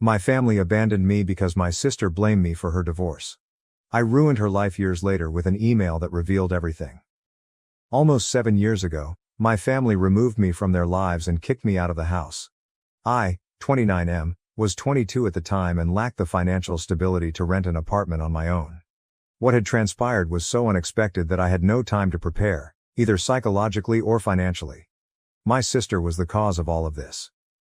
My family abandoned me because my sister blamed me for her divorce. I ruined her life years later with an email that revealed everything. Almost 7 years ago, my family removed me from their lives and kicked me out of the house. I, 29M, was 22 at the time and lacked the financial stability to rent an apartment on my own. What had transpired was so unexpected that I had no time to prepare, either psychologically or financially. My sister was the cause of all of this.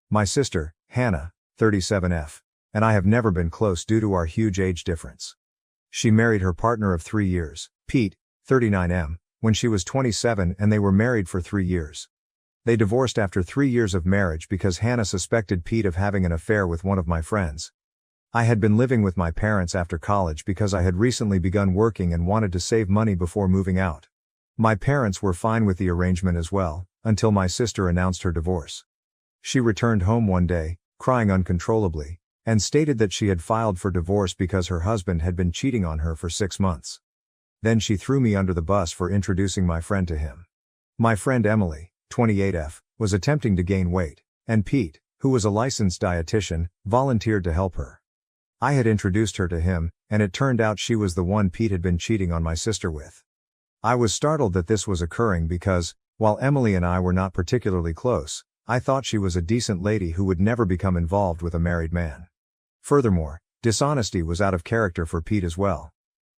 My sister, Hannah, 37F, and I have never been close due to our huge age difference. She married her partner of 3 years, Pete, 39M, when she was 27 and they were married for 3 years. They divorced after 3 years of marriage because Hannah suspected Pete of having an affair with one of my friends. I had been living with my parents after college because I had recently begun working and wanted to save money before moving out. My parents were fine with the arrangement as well, until my sister announced her divorce. She returned home one day, crying uncontrollably, and stated that she had filed for divorce because her husband had been cheating on her for 6 months. Then she threw me under the bus for introducing my friend to him. My friend Emily, 28F, was attempting to gain weight, and Pete, who was a licensed dietitian, volunteered to help her. I had introduced her to him, and it turned out she was the one Pete had been cheating on my sister with. I was startled that this was occurring because, while Emily and I were not particularly close, I thought she was a decent lady who would never become involved with a married man. Furthermore, dishonesty was out of character for Pete as well.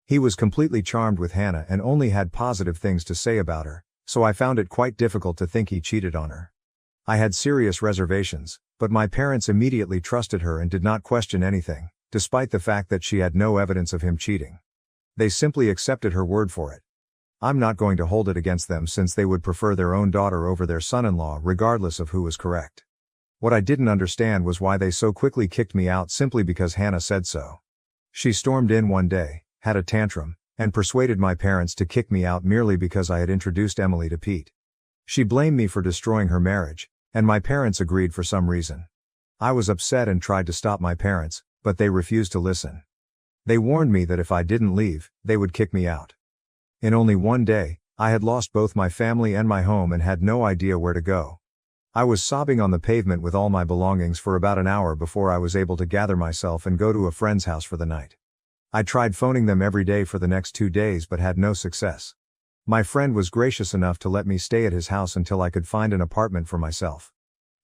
He was completely charmed with Hannah and only had positive things to say about her, so I found it quite difficult to think he cheated on her. I had serious reservations, but my parents immediately trusted her and did not question anything, despite the fact that she had no evidence of him cheating. They simply accepted her word for it. I'm not going to hold it against them since they would prefer their own daughter over their son-in-law regardless of who was correct. What I didn't understand was why they so quickly kicked me out simply because Hannah said so. She stormed in one day, had a tantrum, and persuaded my parents to kick me out merely because I had introduced Emily to Pete. She blamed me for destroying her marriage, and my parents agreed for some reason. I was upset and tried to stop my parents, but they refused to listen. They warned me that if I didn't leave, they would kick me out. In only one day, I had lost both my family and my home and had no idea where to go. I was sobbing on the pavement with all my belongings for about an hour before I was able to gather myself and go to a friend's house for the night. I tried phoning them every day for the next 2 days but had no success. My friend was gracious enough to let me stay at his house until I could find an apartment for myself.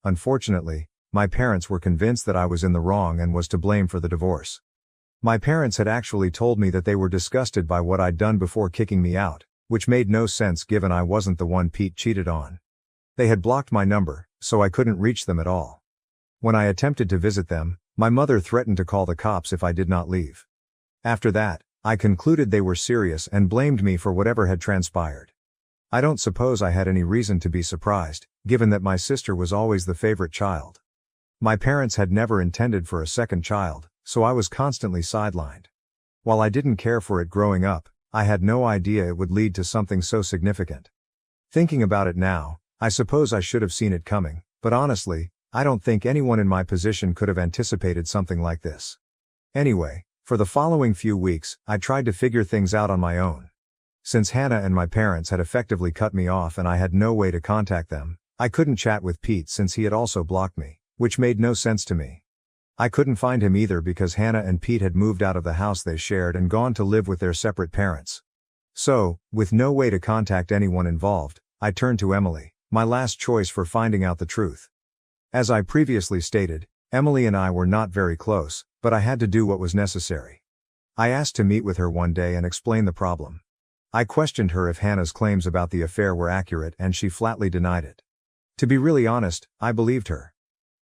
Unfortunately, my parents were convinced that I was in the wrong and was to blame for the divorce. My parents had actually told me that they were disgusted by what I'd done before kicking me out, which made no sense given I wasn't the one Pete cheated on. They had blocked my number, so I couldn't reach them at all. When I attempted to visit them, my mother threatened to call the cops if I did not leave. After that, I concluded they were serious and blamed me for whatever had transpired. I don't suppose I had any reason to be surprised, given that my sister was always the favorite child. My parents had never intended for a second child, so I was constantly sidelined. While I didn't care for it growing up, I had no idea it would lead to something so significant. Thinking about it now, I suppose I should have seen it coming, but honestly, I don't think anyone in my position could have anticipated something like this. Anyway, for the following few weeks, I tried to figure things out on my own. Since Hannah and my parents had effectively cut me off and I had no way to contact them, I couldn't chat with Pete since he had also blocked me, which made no sense to me. I couldn't find him either because Hannah and Pete had moved out of the house they shared and gone to live with their separate parents. So, with no way to contact anyone involved, I turned to Emily, my last choice for finding out the truth. As I previously stated, Emily and I were not very close, but I had to do what was necessary. I asked to meet with her one day and explain the problem. I questioned her if Hannah's claims about the affair were accurate and she flatly denied it. To be really honest, I believed her.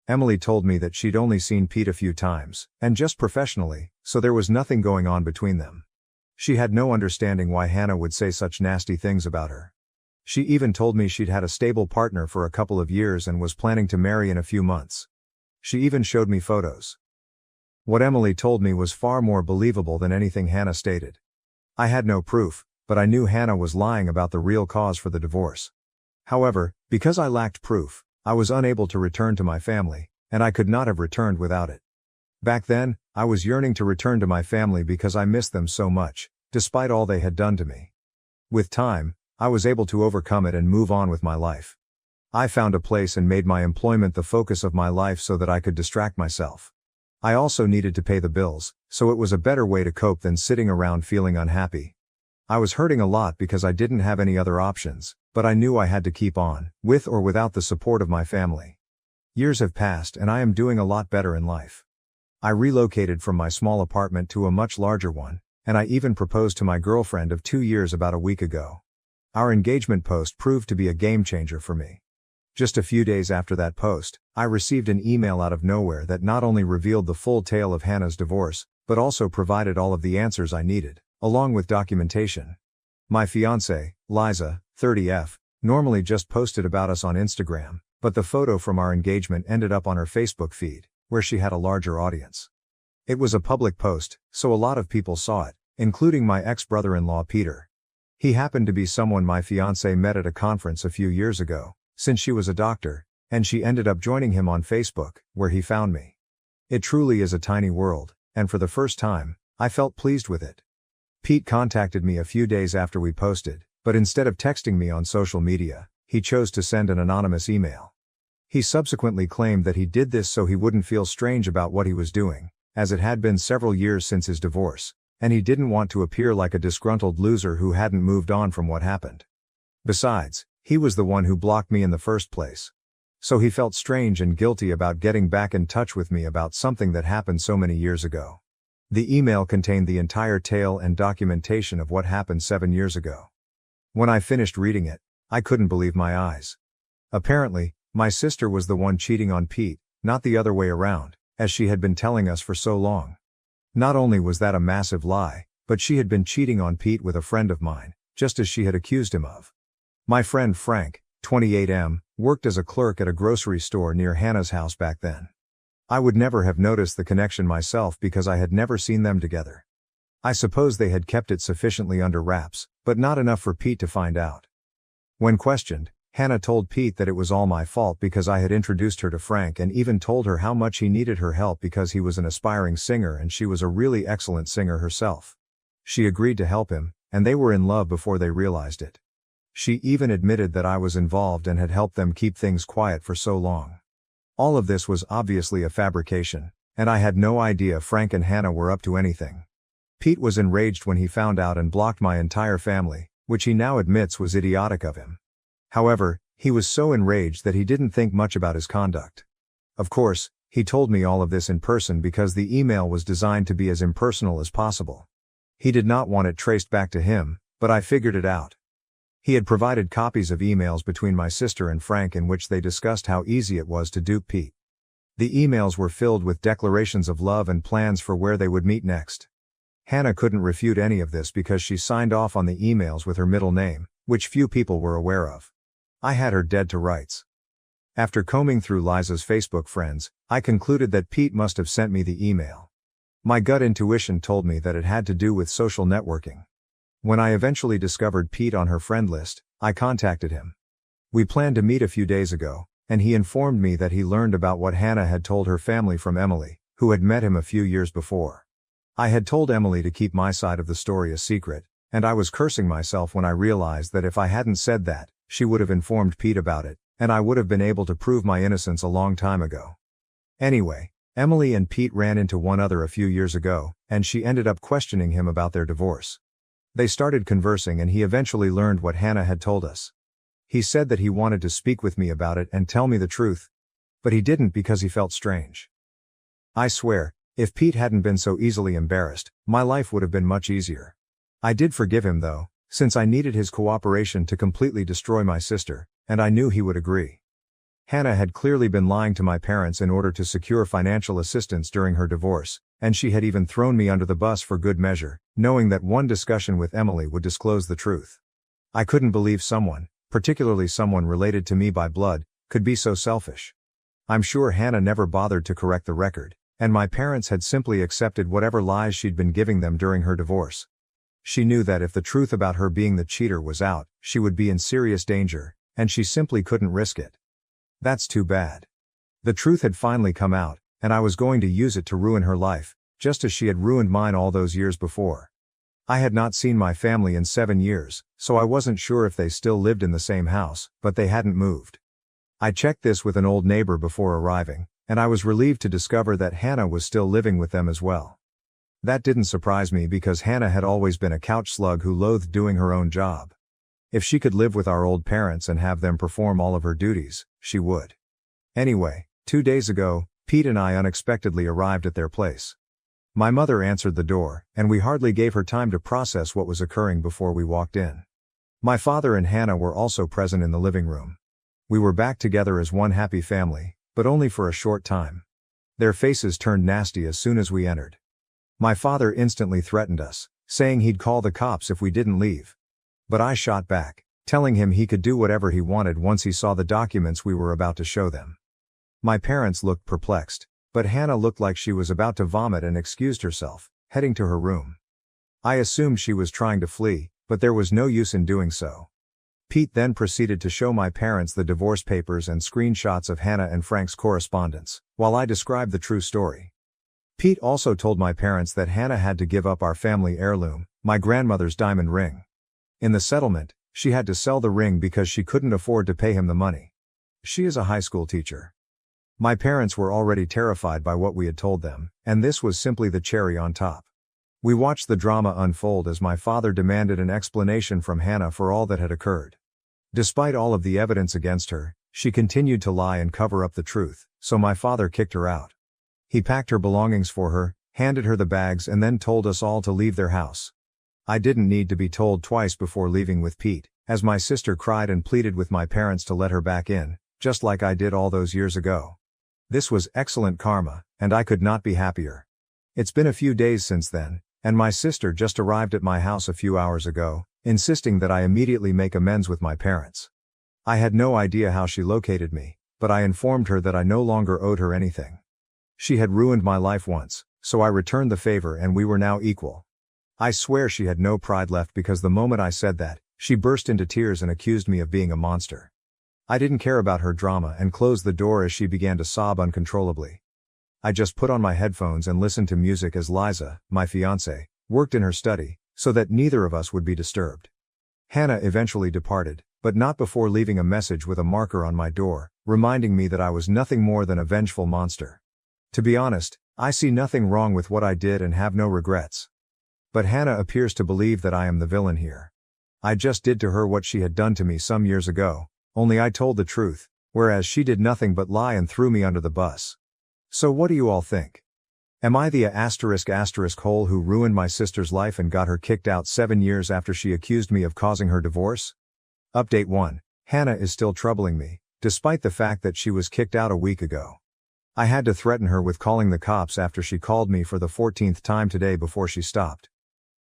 Emily told me that she'd only seen Pete a few times, and just professionally, so there was nothing going on between them. She had no understanding why Hannah would say such nasty things about her. She even told me she'd had a stable partner for a couple of years and was planning to marry in a few months. She even showed me photos. What Emily told me was far more believable than anything Hannah stated. I had no proof, but I knew Hannah was lying about the real cause for the divorce. However, because I lacked proof, I was unable to return to my family, and I could not have returned without it. Back then, I was yearning to return to my family because I missed them so much, despite all they had done to me. With time, I was able to overcome it and move on with my life. I found a place and made my employment the focus of my life so that I could distract myself. I also needed to pay the bills, so it was a better way to cope than sitting around feeling unhappy. I was hurting a lot because I didn't have any other options, but I knew I had to keep on, with or without the support of my family. Years have passed and I am doing a lot better in life. I relocated from my small apartment to a much larger one, and I even proposed to my girlfriend of 2 years about a week ago. Our engagement post proved to be a game changer for me. Just a few days after that post, I received an email out of nowhere that not only revealed the full tale of Hannah's divorce, but also provided all of the answers I needed, along with documentation. My fiancée, Liza, 30F, normally just posted about us on Instagram, but the photo from our engagement ended up on her Facebook feed, where she had a larger audience. It was a public post, so a lot of people saw it, including my ex-brother-in-law Peter. He happened to be someone my fiancée met at a conference a few years ago, since she was a doctor, and she ended up joining him on Facebook, where he found me. It truly is a tiny world, and for the first time, I felt pleased with it. Pete contacted me a few days after we posted, but instead of texting me on social media, he chose to send an anonymous email. He subsequently claimed that he did this so he wouldn't feel strange about what he was doing, as it had been several years since his divorce, and he didn't want to appear like a disgruntled loser who hadn't moved on from what happened. Besides, he was the one who blocked me in the first place. So he felt strange and guilty about getting back in touch with me about something that happened so many years ago. The email contained the entire tale and documentation of what happened 7 years ago. When I finished reading it, I couldn't believe my eyes. Apparently, my sister was the one cheating on Pete, not the other way around, as she had been telling us for so long. Not only was that a massive lie, but she had been cheating on Pete with a friend of mine, just as she had accused him of. My friend Frank, 28M, worked as a clerk at a grocery store near Hannah's house back then. I would never have noticed the connection myself because I had never seen them together. I suppose they had kept it sufficiently under wraps, but not enough for Pete to find out. When questioned, Hannah told Pete that it was all my fault because I had introduced her to Frank and even told her how much he needed her help because he was an aspiring singer and she was a really excellent singer herself. She agreed to help him, and they were in love before they realized it. She even admitted that I was involved and had helped them keep things quiet for so long. All of this was obviously a fabrication, and I had no idea Frank and Hannah were up to anything. Pete was enraged when he found out and blocked my entire family, which he now admits was idiotic of him. However, he was so enraged that he didn't think much about his conduct. Of course, he told me all of this in person because the email was designed to be as impersonal as possible. He did not want it traced back to him, but I figured it out. He had provided copies of emails between my sister and Frank in which they discussed how easy it was to dupe Pete. The emails were filled with declarations of love and plans for where they would meet next. Hannah couldn't refute any of this because she signed off on the emails with her middle name, which few people were aware of. I had her dead to rights. After combing through Liza's Facebook friends, I concluded that Pete must have sent me the email. My gut intuition told me that it had to do with social networking. When I eventually discovered Pete on her friend list, I contacted him. We planned to meet a few days ago, and he informed me that he learned about what Hannah had told her family from Emily, who had met him a few years before. I had told Emily to keep my side of the story a secret, and I was cursing myself when I realized that if I hadn't said that, she would have informed Pete about it, and I would have been able to prove my innocence a long time ago. Anyway, Emily and Pete ran into one another a few years ago, and she ended up questioning him about their divorce. They started conversing and he eventually learned what Hannah had told us. He said that he wanted to speak with me about it and tell me the truth. But he didn't because he felt strange. I swear, if Pete hadn't been so easily embarrassed, my life would have been much easier. I did forgive him though, since I needed his cooperation to completely destroy my sister, and I knew he would agree. Hannah had clearly been lying to my parents in order to secure financial assistance during her divorce, and she had even thrown me under the bus for good measure, knowing that one discussion with Emily would disclose the truth. I couldn't believe someone, particularly someone related to me by blood, could be so selfish. I'm sure Hannah never bothered to correct the record, and my parents had simply accepted whatever lies she'd been giving them during her divorce. She knew that if the truth about her being the cheater was out, she would be in serious danger, and she simply couldn't risk it. That's too bad. The truth had finally come out, and I was going to use it to ruin her life, just as she had ruined mine all those years before. I had not seen my family in 7 years, so I wasn't sure if they still lived in the same house, but they hadn't moved. I checked this with an old neighbor before arriving, and I was relieved to discover that Hannah was still living with them as well. That didn't surprise me because Hannah had always been a couch slug who loathed doing her own job. If she could live with our old parents and have them perform all of her duties, she would. Anyway, 2 days ago, Pete and I unexpectedly arrived at their place. My mother answered the door, and we hardly gave her time to process what was occurring before we walked in. My father and Hannah were also present in the living room. We were back together as one happy family, but only for a short time. Their faces turned nasty as soon as we entered. My father instantly threatened us, saying he'd call the cops if we didn't leave. But I shot back, telling him he could do whatever he wanted once he saw the documents we were about to show them. My parents looked perplexed, but Hannah looked like she was about to vomit and excused herself, heading to her room. I assumed she was trying to flee, but there was no use in doing so. Pete then proceeded to show my parents the divorce papers and screenshots of Hannah and Frank's correspondence, while I described the true story. Pete also told my parents that Hannah had to give up our family heirloom, my grandmother's diamond ring. In the settlement, she had to sell the ring because she couldn't afford to pay him the money. She is a high school teacher. My parents were already terrified by what we had told them, and this was simply the cherry on top. We watched the drama unfold as my father demanded an explanation from Hannah for all that had occurred. Despite all of the evidence against her, she continued to lie and cover up the truth, so my father kicked her out. He packed her belongings for her, handed her the bags and then told us all to leave their house. I didn't need to be told twice before leaving with Pete, as my sister cried and pleaded with my parents to let her back in, just like I did all those years ago. This was excellent karma, and I could not be happier. It's been a few days since then, and my sister just arrived at my house a few hours ago, insisting that I immediately make amends with my parents. I had no idea how she located me, but I informed her that I no longer owed her anything. She had ruined my life once, so I returned the favor and we were now equal. I swear she had no pride left because the moment I said that, she burst into tears and accused me of being a monster. I didn't care about her drama and closed the door as she began to sob uncontrollably. I just put on my headphones and listened to music as Liza, my fiancée, worked in her study, so that neither of us would be disturbed. Hannah eventually departed, but not before leaving a message with a marker on my door, reminding me that I was nothing more than a vengeful monster. To be honest, I see nothing wrong with what I did and have no regrets. But Hannah appears to believe that I am the villain here. I just did to her what she had done to me some years ago, only I told the truth, whereas she did nothing but lie and threw me under the bus. So what do you all think? Am I the hole who ruined my sister's life and got her kicked out 7 years after she accused me of causing her divorce? Update 1. Hannah is still troubling me, despite the fact that she was kicked out a week ago. I had to threaten her with calling the cops after she called me for the 14th time today before she stopped.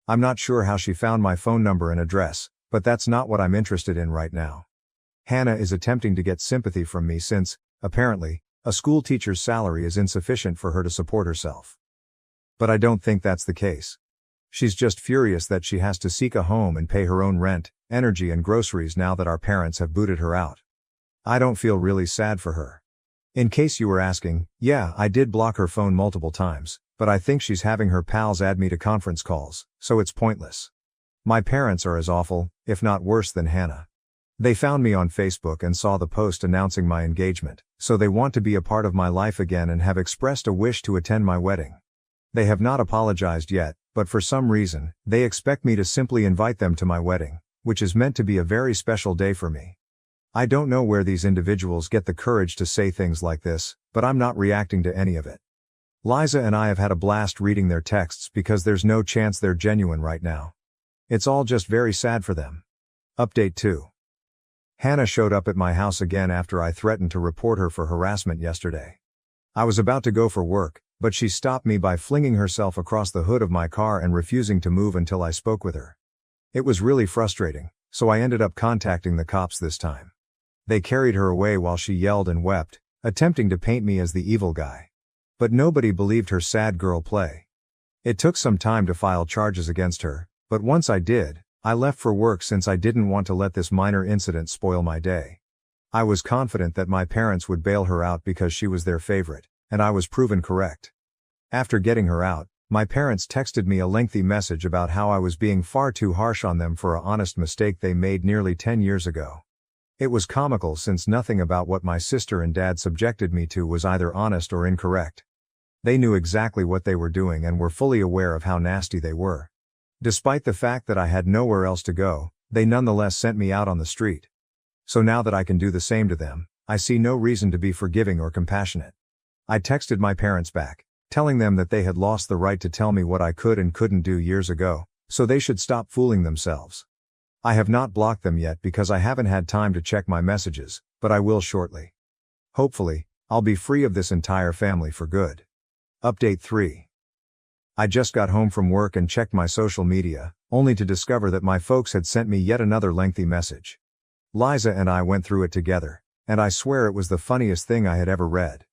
I'm not sure how she found my phone number and address, but that's not what I'm interested in right now. Hannah is attempting to get sympathy from me since, apparently, a school teacher's salary is insufficient for her to support herself. But I don't think that's the case. She's just furious that she has to seek a home and pay her own rent, energy and groceries now that our parents have booted her out. I don't feel really sad for her. In case you were asking, yeah, I did block her phone multiple times, but I think she's having her pals add me to conference calls, so it's pointless. My parents are as awful, if not worse than Hannah. They found me on Facebook and saw the post announcing my engagement, so they want to be a part of my life again and have expressed a wish to attend my wedding. They have not apologized yet, but for some reason, they expect me to simply invite them to my wedding, which is meant to be a very special day for me. I don't know where these individuals get the courage to say things like this, but I'm not reacting to any of it. Liza and I have had a blast reading their texts because there's no chance they're genuine right now. It's all just very sad for them. Update 2. Hannah showed up at my house again after I threatened to report her for harassment yesterday. I was about to go for work, but she stopped me by flinging herself across the hood of my car and refusing to move until I spoke with her. It was really frustrating, so I ended up contacting the cops this time. They carried her away while she yelled and wept, attempting to paint me as the evil guy. But nobody believed her sad girl play. It took some time to file charges against her, but once I did, I left for work since I didn't want to let this minor incident spoil my day. I was confident that my parents would bail her out because she was their favorite, and I was proven correct. After getting her out, my parents texted me a lengthy message about how I was being far too harsh on them for an honest mistake they made nearly 10 years ago. It was comical since nothing about what my sister and dad subjected me to was either honest or incorrect. They knew exactly what they were doing and were fully aware of how nasty they were. Despite the fact that I had nowhere else to go, they nonetheless sent me out on the street. So now that I can do the same to them, I see no reason to be forgiving or compassionate. I texted my parents back, telling them that they had lost the right to tell me what I could and couldn't do years ago, so they should stop fooling themselves. I have not blocked them yet because I haven't had time to check my messages, but I will shortly. Hopefully, I'll be free of this entire family for good. Update 3. I just got home from work and checked my social media, only to discover that my folks had sent me yet another lengthy message. Liza and I went through it together, and I swear it was the funniest thing I had ever read.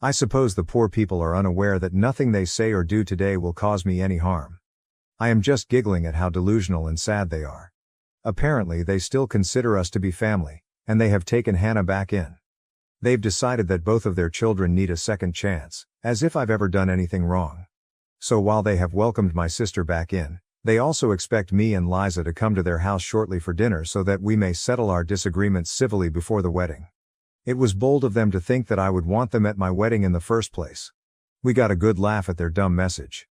I suppose the poor people are unaware that nothing they say or do today will cause me any harm. I am just giggling at how delusional and sad they are. Apparently they still consider us to be family, and they have taken Hannah back in. They've decided that both of their children need a second chance, as if I've ever done anything wrong. So while they have welcomed my sister back in, they also expect me and Liza to come to their house shortly for dinner so that we may settle our disagreements civilly before the wedding. It was bold of them to think that I would want them at my wedding in the first place. We got a good laugh at their dumb message.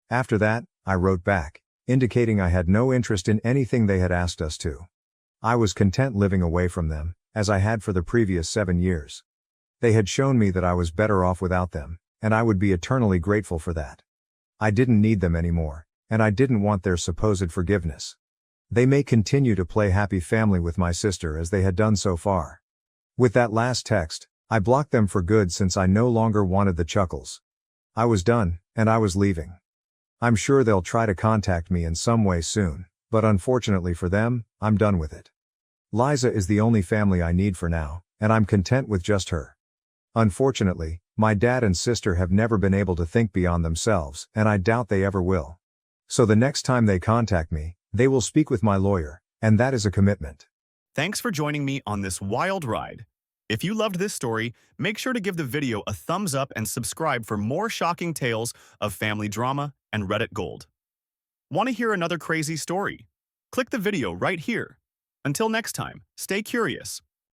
After that, I wrote back, indicating I had no interest in anything they had asked us to. I was content living away from them, as I had for the previous 7 years. They had shown me that I was better off without them, and I would be eternally grateful for that. I didn't need them anymore, and I didn't want their supposed forgiveness. They may continue to play happy family with my sister as they had done so far. With that last text, I blocked them for good since I no longer wanted the chuckles. I was done, and I was leaving. I'm sure they'll try to contact me in some way soon, but unfortunately for them, I'm done with it. Liza is the only family I need for now, and I'm content with just her. Unfortunately, my dad and sister have never been able to think beyond themselves, and I doubt they ever will. So the next time they contact me, they will speak with my lawyer, and that is a commitment. Thanks for joining me on this wild ride. If you loved this story, make sure to give the video a thumbs up and subscribe for more shocking tales of family drama and Reddit gold. Want to hear another crazy story? Click the video right here. Until next time, stay curious.